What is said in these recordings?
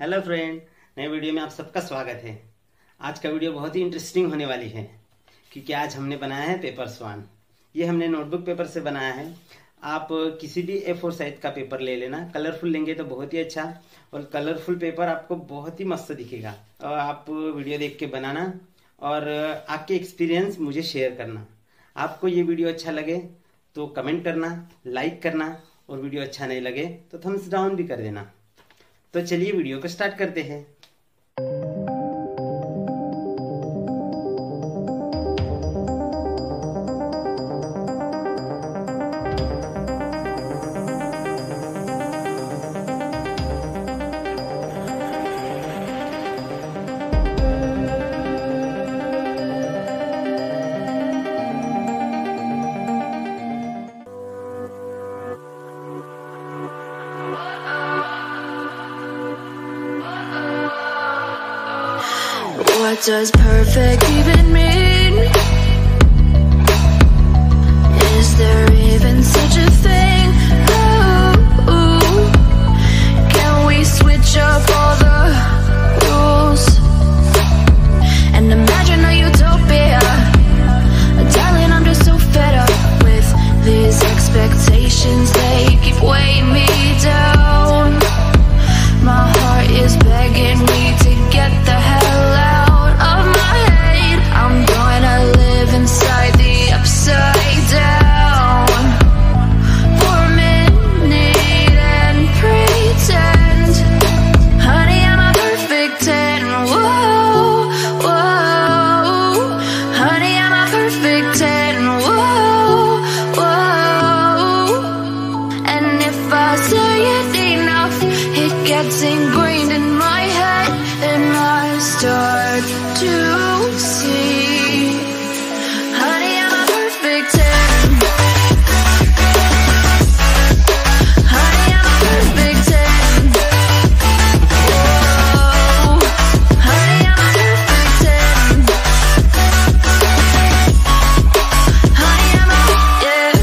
Hello friend, नए video में आप सबका स्वागत है। आज का वीडियो बहुत ही इंटरेस्टिंग होने वाली है क्योंकि आज हमने बनाया है पेपर स्वान। ये हमने नोटबुक पेपर से बनाया है। आप किसी भी A4 साइज का पेपर ले लेना, कलरफुल लेंगे तो बहुत ही अच्छा, और कलरफुल पेपर आपको बहुत ही मस्त दिखेगा। और आप वीडियो देख के बनाना और आपके एक्सपीरियंस मुझे शेयर करना। आपको ये वीडियो अच्छा लगे तो कमेंट करना, लाइक करना, और वीडियो अच्छा नहीं लगे तो थम्स डाउन भी कर देना। तो चलिए वीडियो को स्टार्ट करते हैं। What does perfect even mean? Is there even such a thing? Ooh, can we switch up all the rules and imagine a utopia? Darling, I'm just so fed up with these expectations. They keep weighing me down. My heart is begging me to get the hell out of my head. I'm gonna live inside the upside down for a minute and pretend, honey, I'm a perfect 10. Whoa, whoa, honey, I'm a perfect 10. Whoa, whoa, and if I say it enough, it gets ingrained in my head, and I start to see, honey, I'm a perfect 10. Honey, I'm a perfect 10. Whoa, honey, I'm a perfect 10. Honey, I'm a, yeah.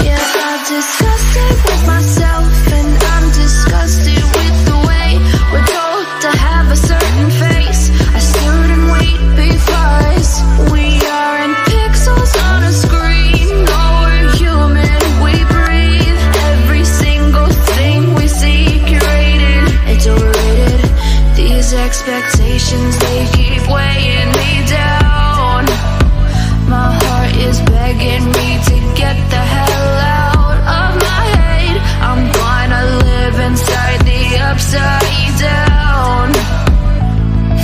Yeah, I've discussed it with myself, and I'm disgusted with the way we're told to have a certain face, a certain weight, because we aren't pixels on a screen. No, we're human, we breathe. Every single thing we see curated, it's overrated. These expectations, they keep weighing me down. My heart is begging me to get the hell out of my head. I'm gonna live inside the upside down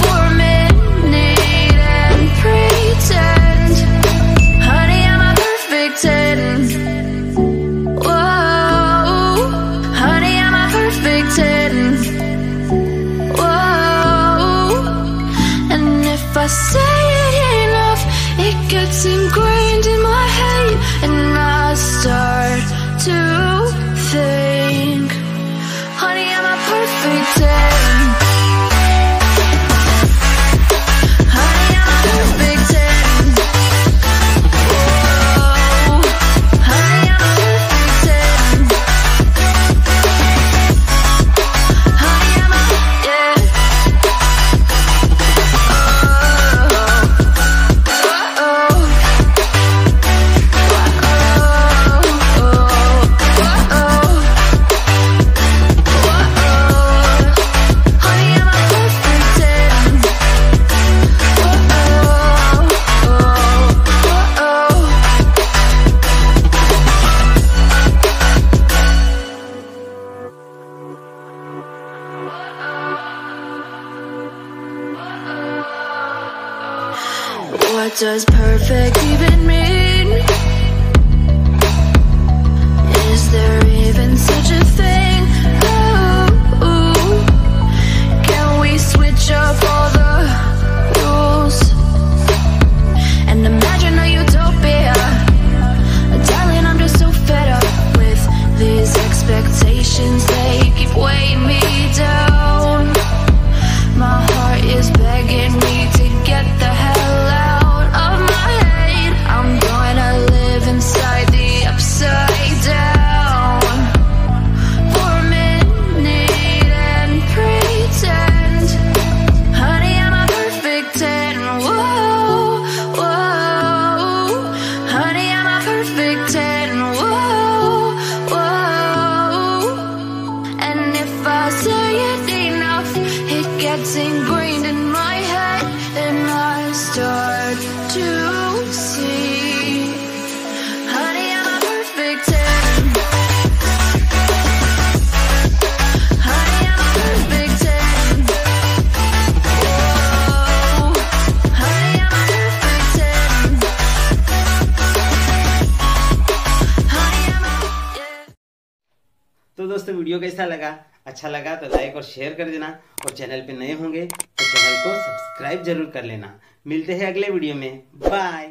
for a minute and pretend, honey, I'm a perfect 10. Whoa, honey, I'm a perfect 10. Whoa, and if I say it enough, it gets ingrained in my head, and I start to think, honey, I'm a perfect 10. Honey, I'm a perfect 10. Whoa, honey, I'm a perfect 10. Honey, I'm a, yeah. What does perfect even mean? Is there even such a thing? Ooh, can we switch up all the rules and imagine a utopia? Darling, I'm just so fed up with these expectations. They keep weighing me down. My heart is begging me to get the hell out of my head. I'm going तो दोस्तों video कैसा लगा? अच्छा लगा तो like और share कर देना, और चैनल पे नए होंगे तो चैनल को सब्सक्राइब जरूर कर लेना। मिलते हैं अगले वीडियो में, बाय।